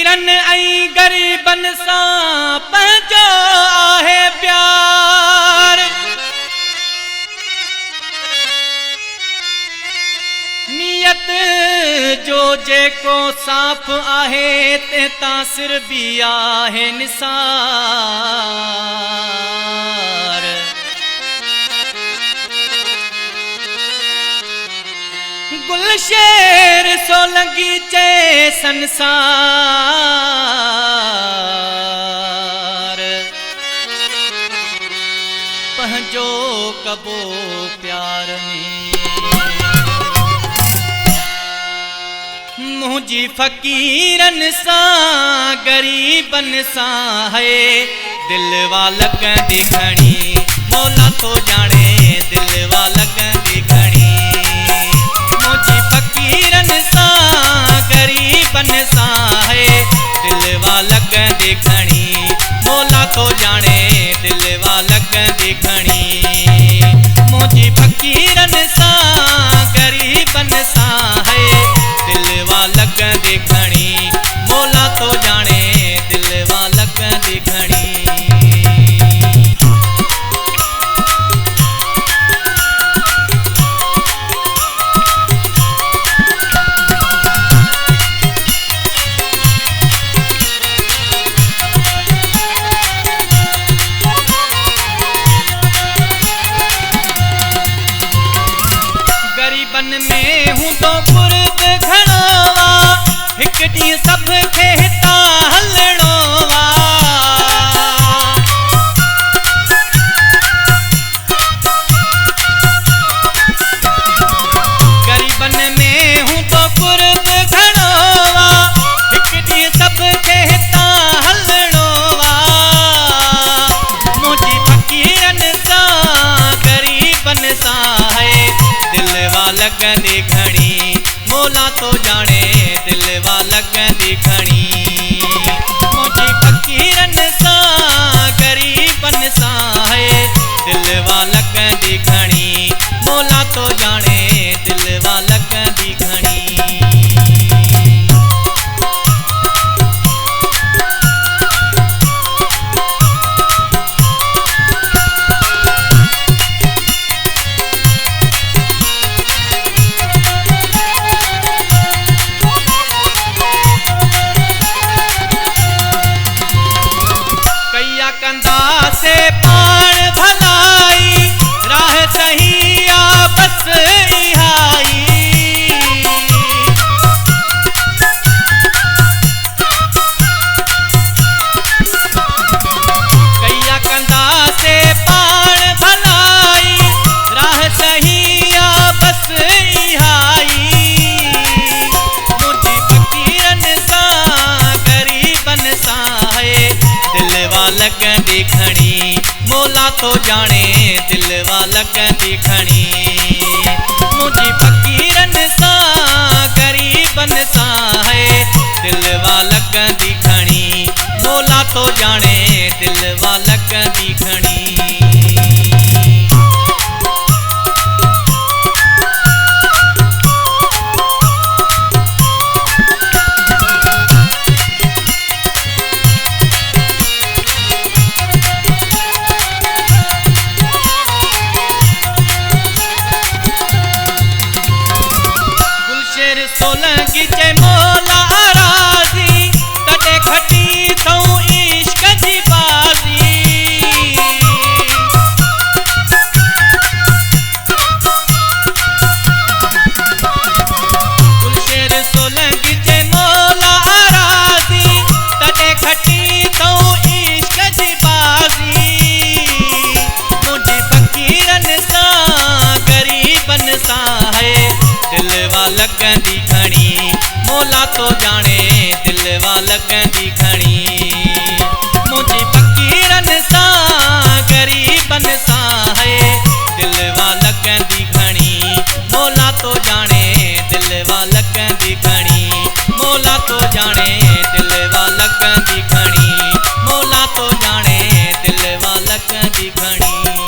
फ़कीरन ऐं गरीबन सां पंहिंजो आहे प्यार। नियत जो जेको साफ़ आहे ते तासिर भी आहे निसार। गुलशेर सोलंगी चे संसार पंहिंजो कबो प्यार में। मुझी फ़कीरन सां गरीबन सां है दिल वालक दिखणी। मौला तो जाने दिल वालक दिखणी। मुझी फ़कीरन सां गरीबन सां है दिल वालक दिखणी। मौला तो जाने दिल वालक दिखणी। मुझी फ़कीरन सां गरीबन सां है दिल वालक दिखणी। मौला तो जाने दिल वालक दिखणी। गरीबन में हूँ तो बुर्द घणोवा हिक ॾींहुं सब खे हितां हलणो वा। गरीबन में हूँ तो बुर्द घणोवा हिक ॾींहुं सब खे हितां हलणो वा। मुंहिंजी फ़कीरन सां गरीबन सां है दिल वालक दिखणी। मौला तो जाने दिल वालक दिखणी। मुझी फ़कीरन सां गरीबन सां है दिल वालक दिखणी। मौला तो जाने दिल वालक दिखणी। कंदा से पाण भलाई राह सही आ बस इहाई। कैया कंदा से पाण भलाई राह सही आ बस इहाई। मुझी फ़कीरन सां गरीबन सां है दिल वालक दिखणी। मौला तो जाने दिल वालक दिखणी। मुझी फ़कीरन सां गरीबन सां है दिल वालक दिखणी। मौला तो जाने दिल वालक दिखणी। सोलंगी चे मौला राज़ी तॾे खटी थऊं इश्क जी बाज़ी। गुलशेर सोलंगी चे मौला राज़ी तॾे खटी थऊं इश्क जी बाज़ी। मुझी फ़कीरन सां गरीबन सां है दिल वालक दिखणी। मौला तो जाने दिल वालक दिखणी। मुझी फ़कीरन सां गरीबन सां है दिल वालक दिखणी। मौला तो जाने दिल वालक दिखणी। मौला तो जाने दिल वालक दिखणी। मौला तो जाने दिल वालक दिखणी।